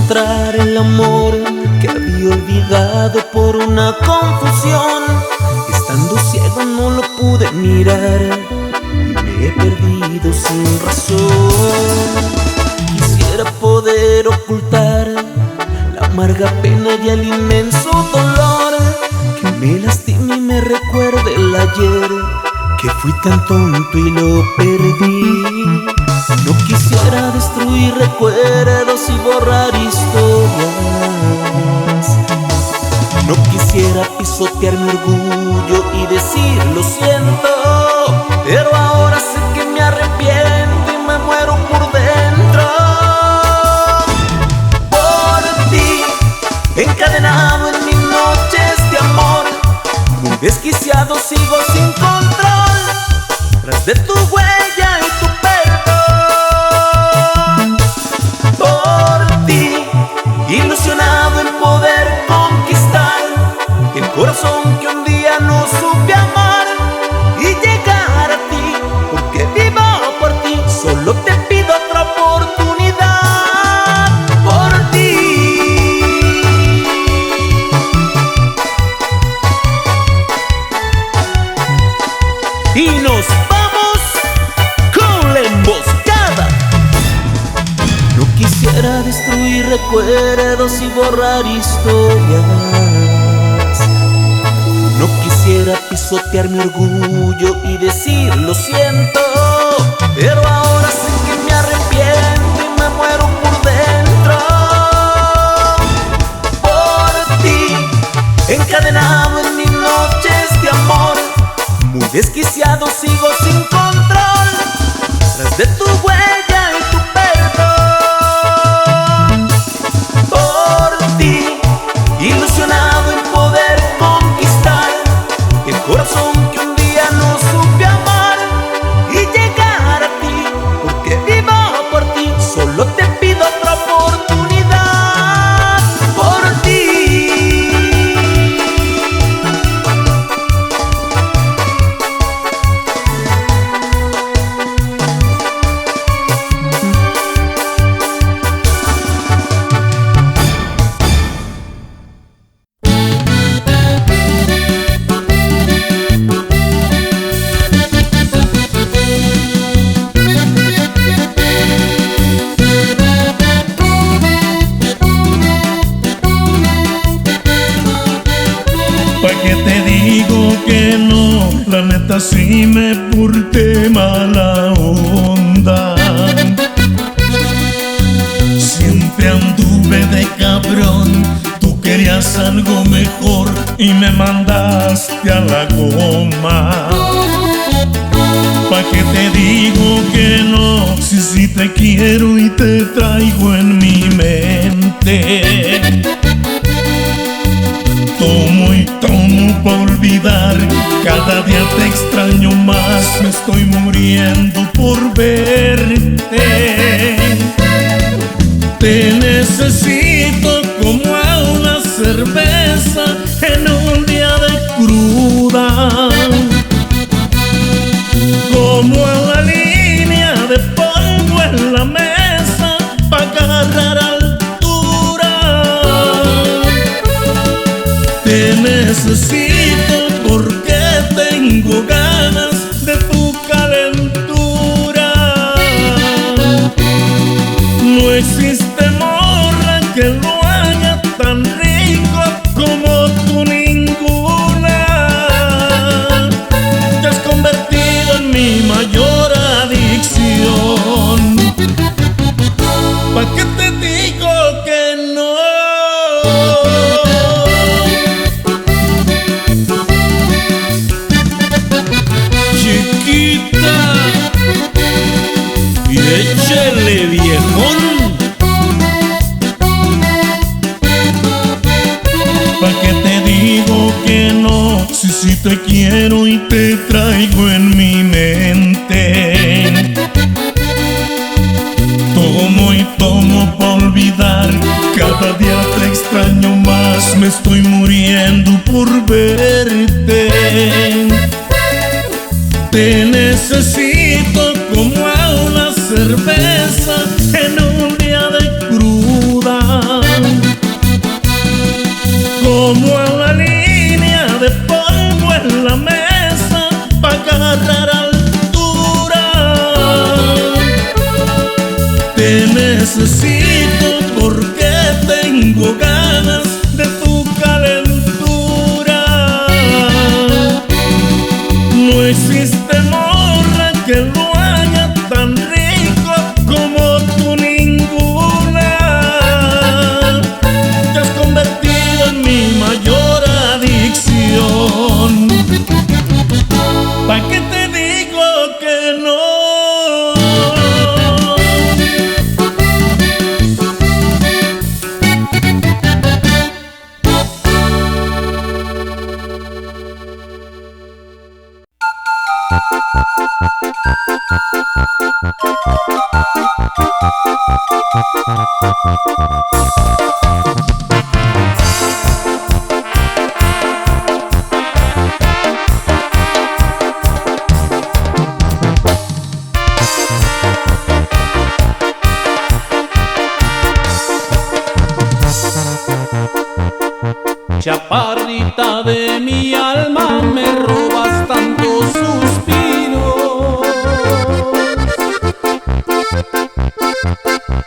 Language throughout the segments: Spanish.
encontrar el amor que había olvidado por una confusión. Estando ciego no lo pude mirar y me he perdido sin razón. Quisiera poder ocultar la amarga pena y el inmenso dolor que me lastima y me recuerda el ayer, que fui tan tonto y lo perdí. No quisiera destruir recuerdos y borrar historias. No quisiera pisotear mi orgullo y decir lo siento, pero ahora sé que me arrepiento y me muero por dentro. Por ti, encadenado en mis noches de amor, muy desquiciado sigo sin control, tras de tu huella y tu perdón. Por ti, ilusionado en poder conquistar el corazón que un día no supe amar y llegar a ti, porque vivo por ti, solo te pido otra oportunidad. Por ti. Y nos vamos con la emboscada. No quisiera destruir recuerdos y borrar historias. No quisiera pisotear mi orgullo y decir lo siento, pero ahora sé que me arrepiento y me muero por dentro. Por ti, encadenado en mis noches de amor, muy desquiciado sigo sin control, tras de tu huella y tu perdón. Por ti, ilusionado en poder conquistar el corazón que un día no supe amar y llegar a ti, porque vivo por ti, solo te pido otra oportunidad. Por ti. Que no, la neta sí me porté mala onda. Siempre anduve de cabrón, tú querías algo mejor y me mandaste a la goma. ¿Pa' qué te digo que no? Si te quiero y te traigo en mi mente. Tomo y tomo pa' olvidar, cada día te extraño más, me estoy muriendo por verte. Te necesito como a una cerveza en un día de cruda, como a la línea de polvo en la mesa pa' agarrar altura. Te necesito porque tengo ganas de tu calentura. No existe morra que lo haga tan rico como tú, ninguna. Te has convertido en mi mayor adicción. ¿Pa' qué te digo que no? Y échale, viejón. ¿Pa' qué te digo que no? Si te quiero y te traigo en mi mente. Tomo y tomo pa' olvidar, cada día te extraño más, me estoy muriendo por verte. Te necesito como a una cerveza en un día de cruda, tengo ganas de tu calentura. No existe morra que lo haga tan rico como tú, ninguna. Te has convertido en mi mayor adicción. ¿Pa' qué te digo que no? Chaparrita de mi alma, me robas tantos suspiros.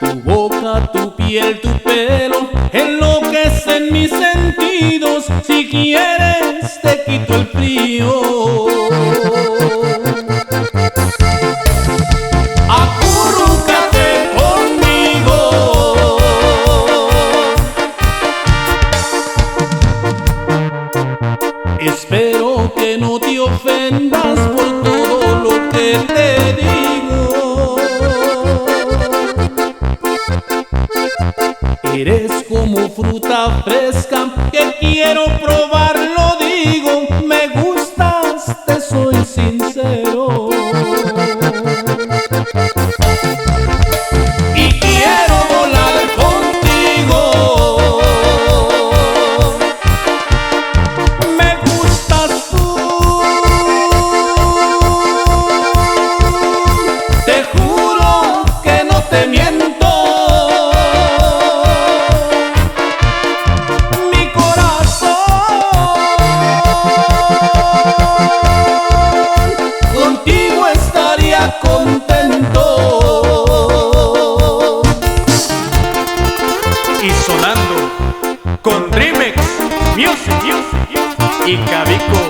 Tu boca, tu piel, tu pelo enloquecen mis sentidos. Si quieres te quito el frío. Acurrúcate conmigo. Espero que no te ofendas por todo lo que te digo. Eres como fruta fresca que quiero probar, lo digo. Me gustas, te soy sincero. Y quiero volar contigo. Te miento, mi corazón contigo estaría contento. Y sonando con Dreamex Music y Cabico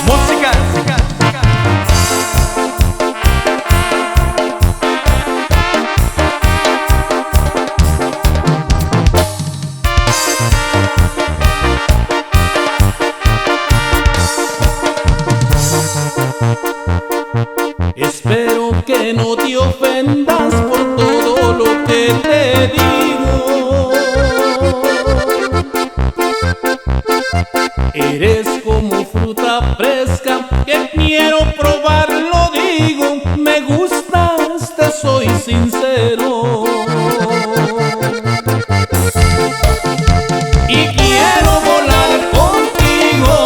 Música. Espero que no te ofendas por todo lo que te digo. Eres como fruta fresca que quiero probar, lo digo. Me gustas, te soy sincero. Y quiero volar contigo.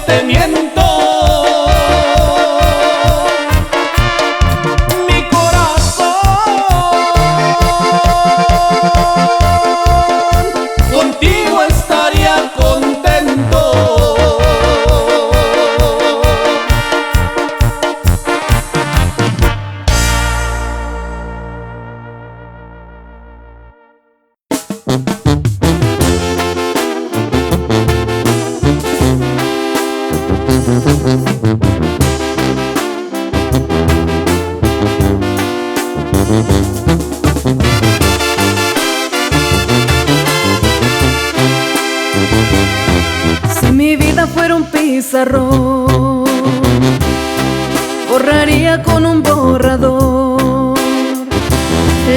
Te miento, mi corazón contigo estaría contento. Si mi vida fuera un pizarrón, borraría con un borrador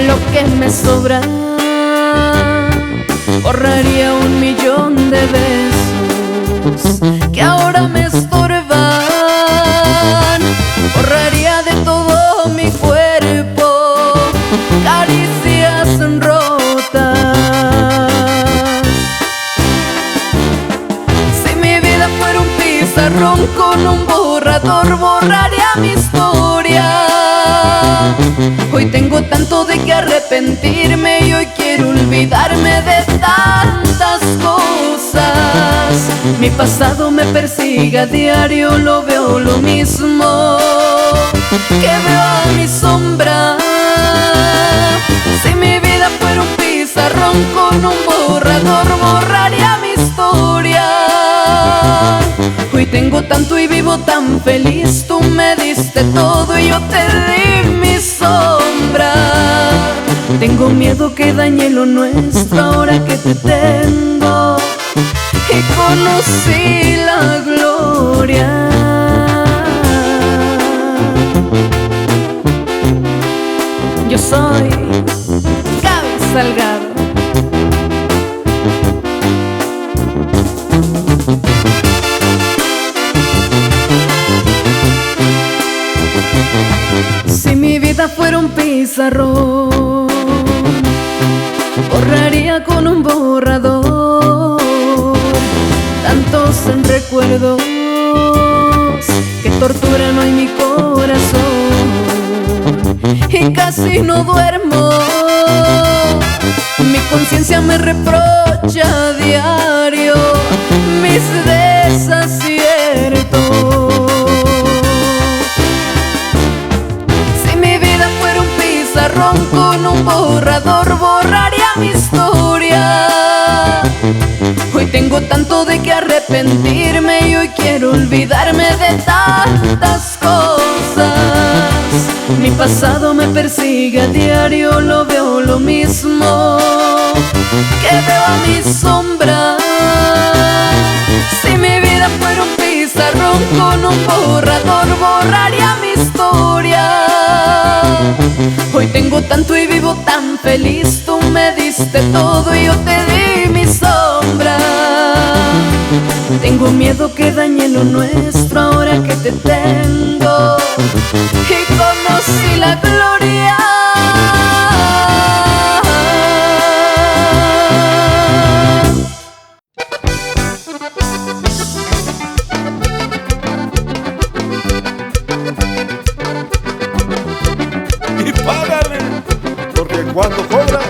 lo que me sobra. Borraría 1.000.000 de besos que ahora me estorban. Borraría de todo mi cuerpo caricias rotas. Si mi vida fuera un pizarrón, pizarrón con un borrador borraría mi historia. Hoy tengo tanto de qué arrepentirme y hoy quiero olvidarme de tantas cosas. Mi pasado me persigue a diario, lo veo lo mismo que veo a mi sombra. Si mi vida fuera un pizarrón con un borrador borraría mi historia. Hoy tengo tanto y vivo tan feliz, tú me diste todo y yo te di mi sombra. Tengo miedo que dañe lo nuestro ahora que te tengo y conocí la gloria. Yo soy Gaby Salgado. Si mi vida fuera un pizarrón, borraría con un borrador tantos recuerdos que torturan hoy mi corazón. Y casi no duermo, mi conciencia me reprocha a diario mis desaciertos. Si mi vida fuera un pizarrón con un borrador borraría mi historia. Hoy tengo tanto de qué arrepentirme y hoy quiero olvidarme de tantas cosas. Mi pasado me persigue a diario, lo veo lo mismo que veo a mi sombra. Si mi vida fuera un pizarrón con un borrador borraría mi historia. Hoy tengo tanto y vivo tan feliz, tú me diste todo y yo te di mi sombra. Tengo miedo que dañe lo nuestro ahora que te tengo y conocí la gloria. Y págale, porque cuando cobra,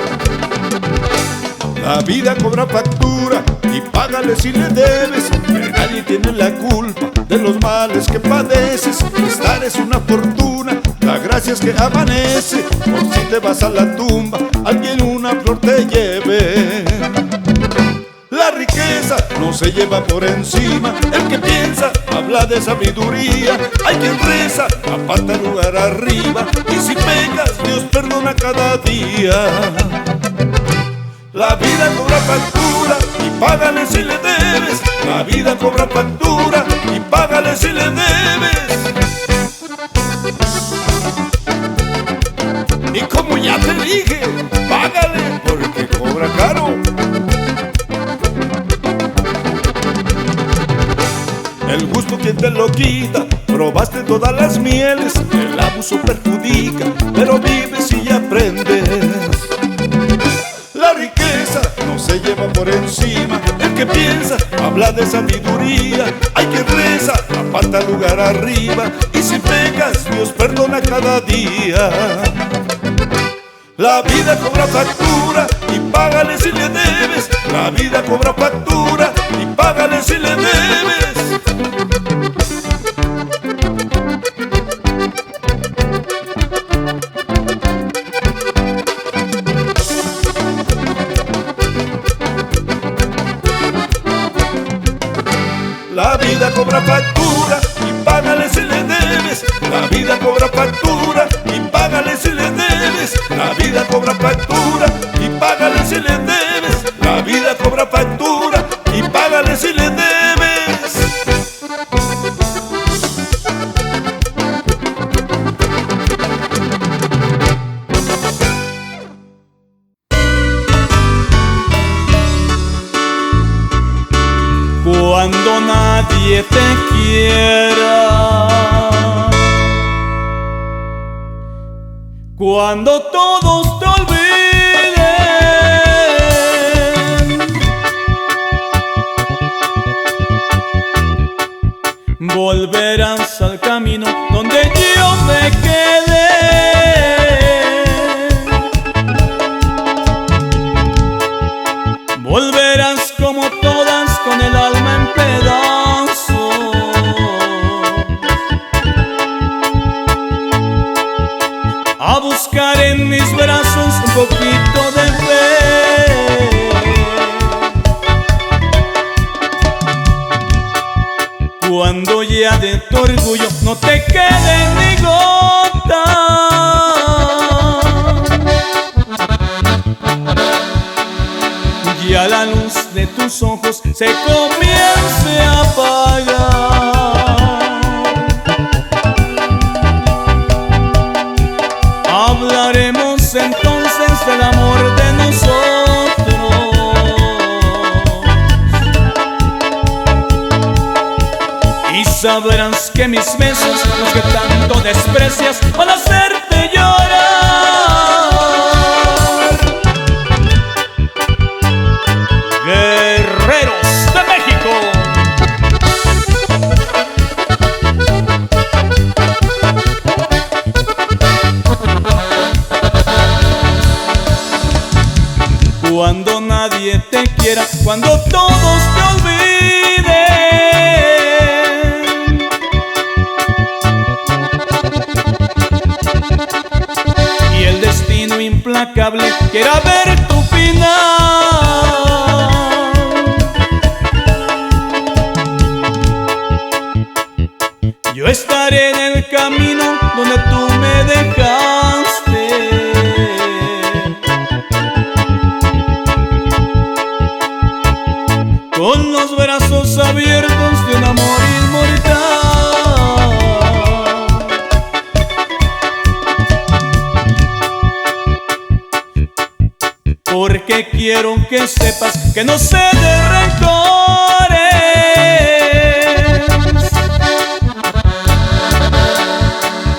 la vida cobra factura. Y págale si le debes, que nadie tiene la culpa de los males que padeces. Estar es una fortuna, la gracia es que amanece. Por si te vas a la tumba, alguien una flor te lleve. La riqueza no se lleva por encima, el que piensa habla de sabiduría. Hay quien reza, aparta el lugar arriba, y si pecas, Dios perdona cada día. La vida cobra factura y págale si le debes. La vida cobra factura y págale si le debes. Y como ya te dije, págale porque cobra caro. El gusto quien te lo quita, probaste todas las mieles. El abuso perjudica, pero vives y aprendes. La riqueza no se lleva por encima, el que piensa habla de sabiduría. Hay que reza, aparta el lugar arriba, y si pecas, Dios perdona cada día. La vida cobra factura y págale si le debes. La vida cobra factura y págale si le debes. La vida cobra factura y págale si le debes. La vida cobra factura y págale si le debes. La vida cobra factura y págale si le debes. La vida cobra factura y págale si le debes. Cuando nadie te quiera, cuando todos te olviden, volverás al camino donde yo me quedé. Volverás como todas con el alma en pedazos, a buscar en mis brazos un poquito de fe. Cuando ya de tu orgullo no te quede ni gota, y a la luz de tus ojos se comience a apagar, hablaremos entonces del amor de nosotros, y sabrás que mis besos, los que tanto desprecias, van a hacerte llorar. Guerreros de México. Cuando nadie te quiera, cuando todos te olviden, y el destino implacable quiera ver tu final, yo estaré en el camino donde tú me dejaste, con los brazos abiertos de un amor inmortal. Porque quiero que sepas que no sé de rencores,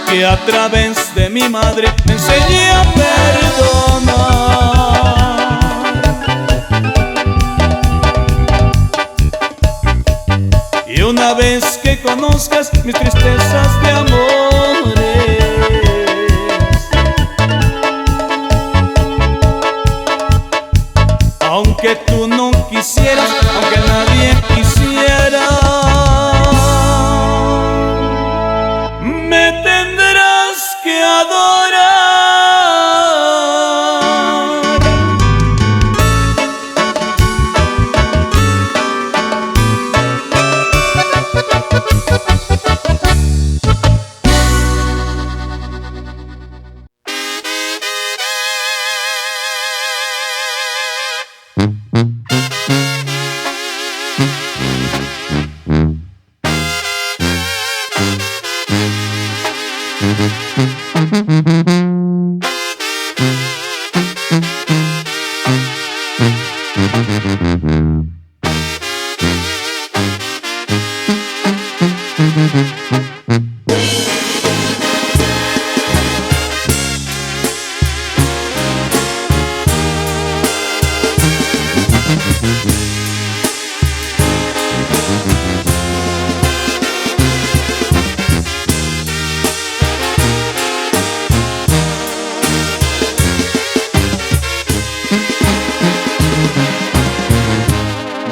que a través de mi madre me enseñé a perdonar. Y una vez que conozcas mis tristezas de amores, aunque tú no quisieras, aunque nadie quisiera, me tendrás que adorar.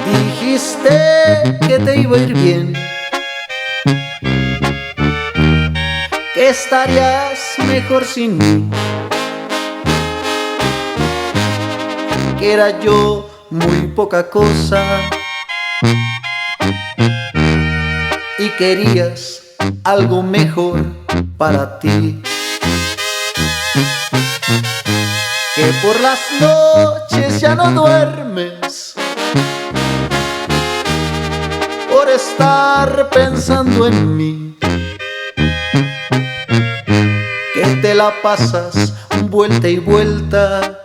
Dijiste que te iba a ir bien, que estarías mejor sin mí, que era yo muy poca cosa y querías algo mejor para ti, que por las noches ya no duermes por estar pensando en mí, que te la pasas vuelta y vuelta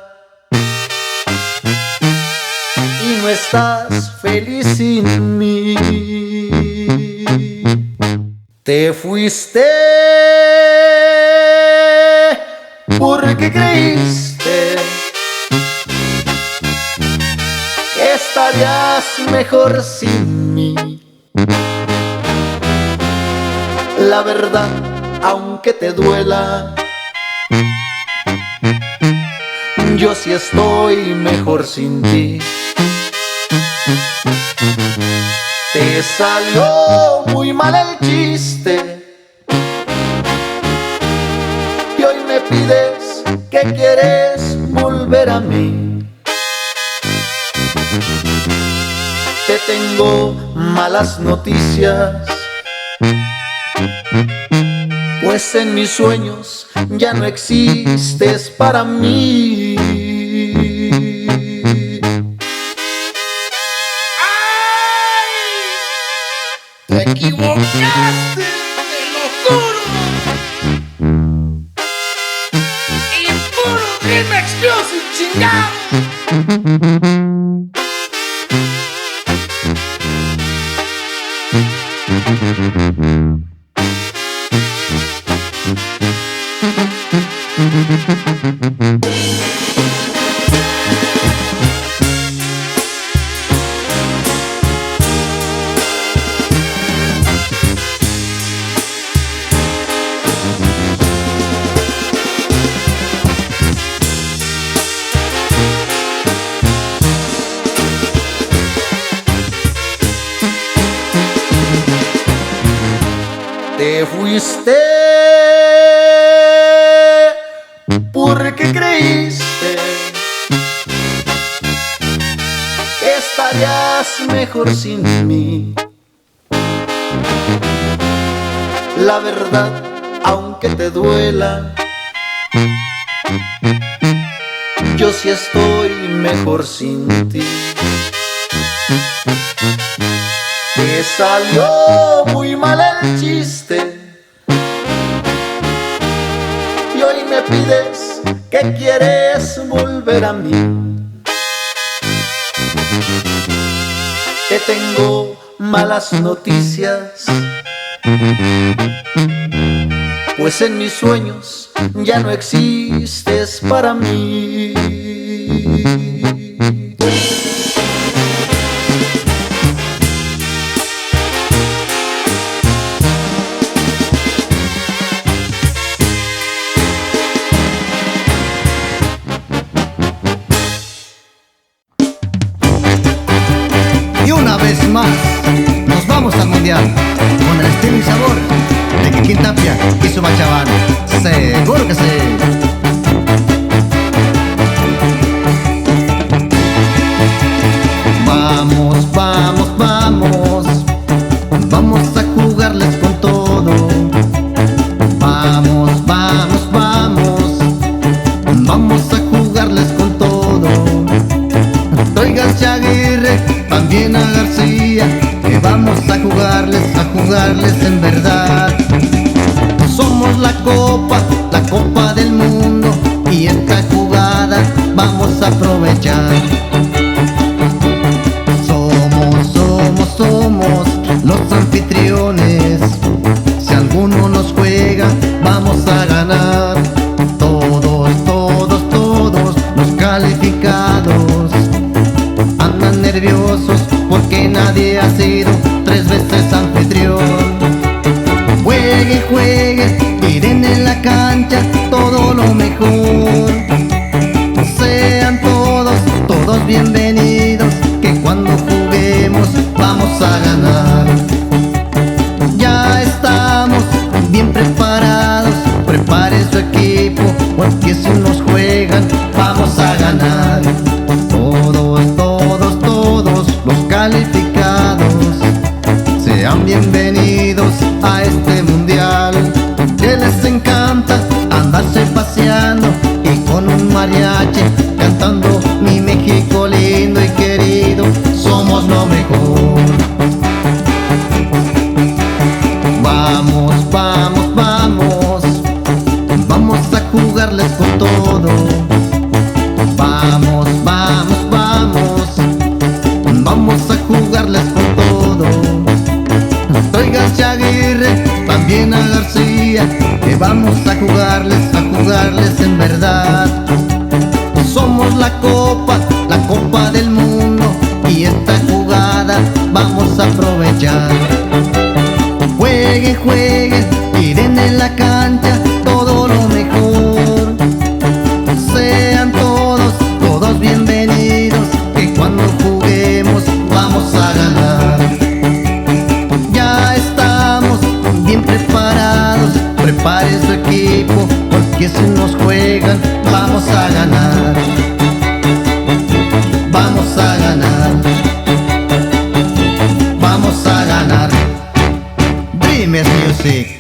y no estás feliz sin mí. Te fuiste porque creíste que estarías mejor sin mí, La verdad, aunque te duela, yo sí estoy mejor sin ti. Te salió muy mal el chiste y hoy me pides que quieres volver a mí. Te tengo malas noticias, pues en mis sueños ya no existes para mí. ¡Te equivocaste! ¡Te lo juro! ¡Y puro Dremex Music, chingado! Te fuiste porque creíste que estarías mejor sin mí. La verdad, aunque te duela, yo sí estoy mejor sin ti. Te salió muy mal el chiste y hoy me pides que quieres volver a mí. Te tengo malas noticias, pues en mis sueños ya no existes para mí. Y una vez más, nos vamos al mundial con el estilo y sabor de Kikín Tapia y su Machabán. Seguro que sí. Vamos, vamos, vamos, vamos a jugarles con todo. Vamos, vamos, vamos, vamos a jugarles con todo. Traigan Aguirre, también a García, que vamos a jugarles en verdad. Somos la copa del mundo, y esta jugada vamos a aprovechar. Somos los anfitriones, si alguno nos juega, vamos a ganar. Todos los calificados andan nerviosos porque nadie ha sido 3 veces anfitrión. Jueguen, tiren en la cancha todo lo mejor. Sean todos bienvenidos, que cuando juguemos vamos a ganar. Ya estamos bien preparados, prepare su equipo, porque si nos juegan vamos a ganar. Todos los calificados sean bienvenidos a este mundial, que les encanta andarse paseando y con un mariachi cantando mi México lindo y querido, somos lo mejor. Vamos, vamos, vamos, vamos a jugarles con todo. Vamos, vamos, vamos, vamos a jugarles con todo. Traigan Aguirre, también a García, que vamos a jugarles en verdad. Somos la copa del mundo, y esta jugada vamos a aprovechar. Jueguen, bien preparados, prepare su equipo, porque si nos juegan vamos a ganar. Vamos a ganar. Vamos a ganar. Dreamers Music.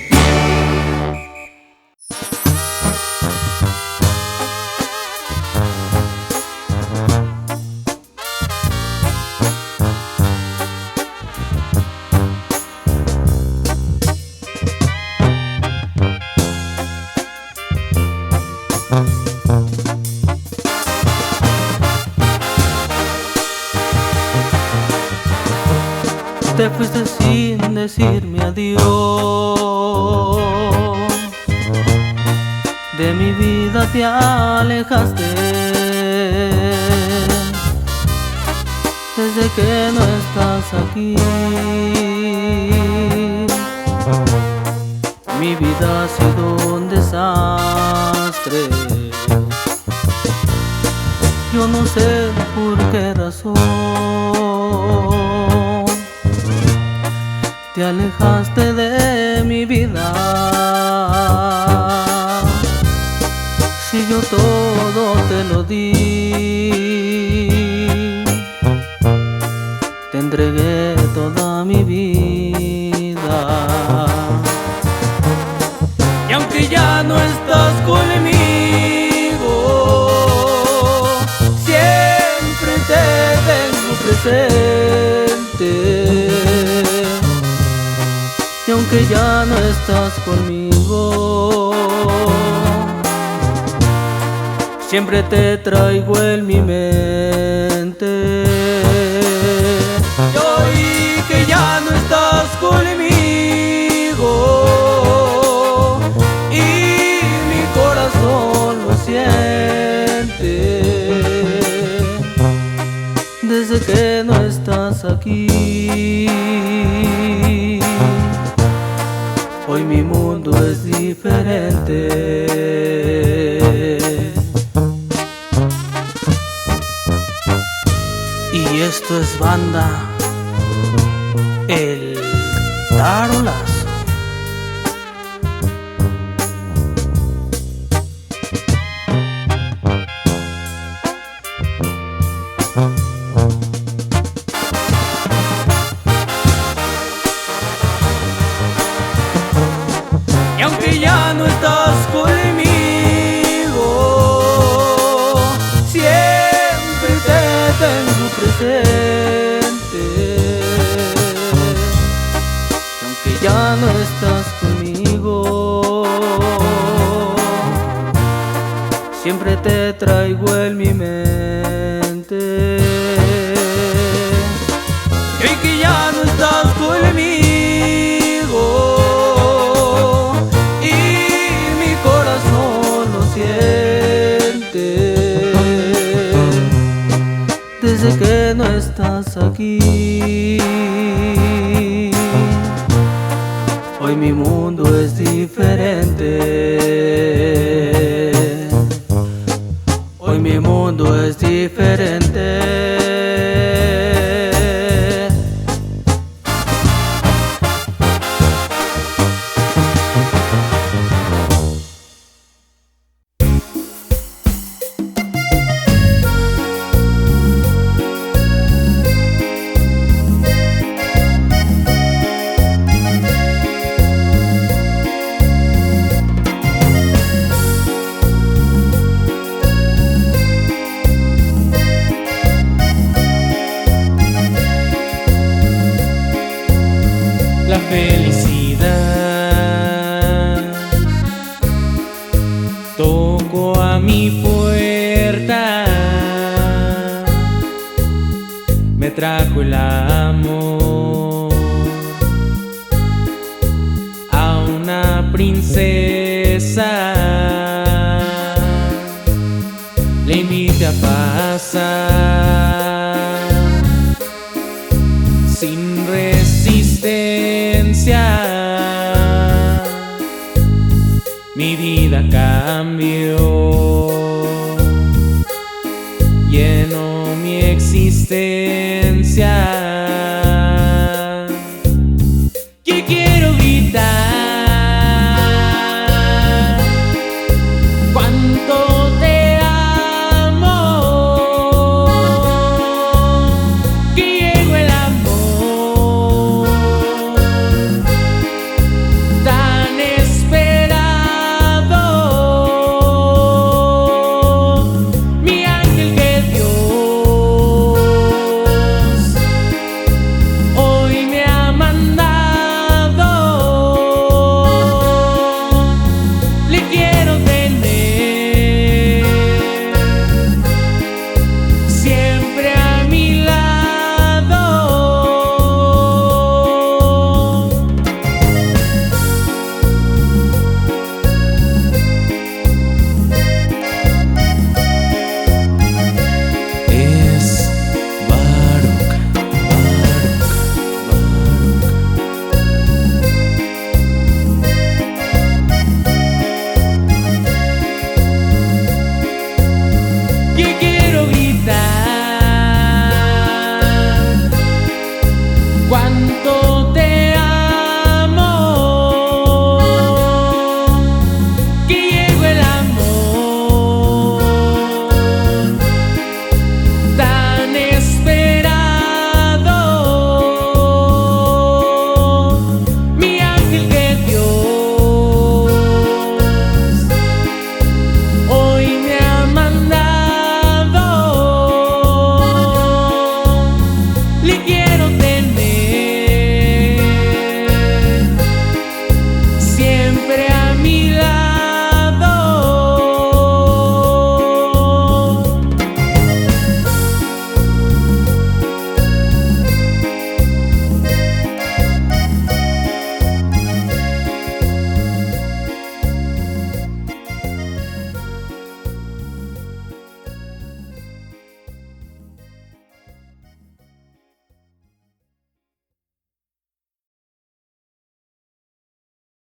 Te fuiste sin decirme adiós. De mi vida te alejaste. Desde que no estás aquí, mi vida ha sido un desastre. Yo no sé por qué razón te alejaste de mi vida. Si yo todo te lo di, te entregué toda mi vida. Y aunque ya no estás conmigo, siempre te tengo presente. Y aunque ya no estás conmigo, siempre te traigo en mi mente. Y hoy que ya no estás conmigo y mi corazón lo siente, desde que no estás aquí, hoy mi mundo es diferente. Y esto es banda El Tarolazo. Y aunque ya no estás conmigo, siempre te tengo presente. Y aunque ya no estás conmigo, siempre te traigo en mi mente. Y hoy que ya no estás conmigo y mi corazón lo siente, desde que no estás aquí, hoy mi mundo es diferente. Hoy mi mundo es diferente. La felicidad tocó a mi puerta, me trajo el amor a una princesa, le invité a pasar sin resistencia. Mi vida cambió, llenó mi existencia.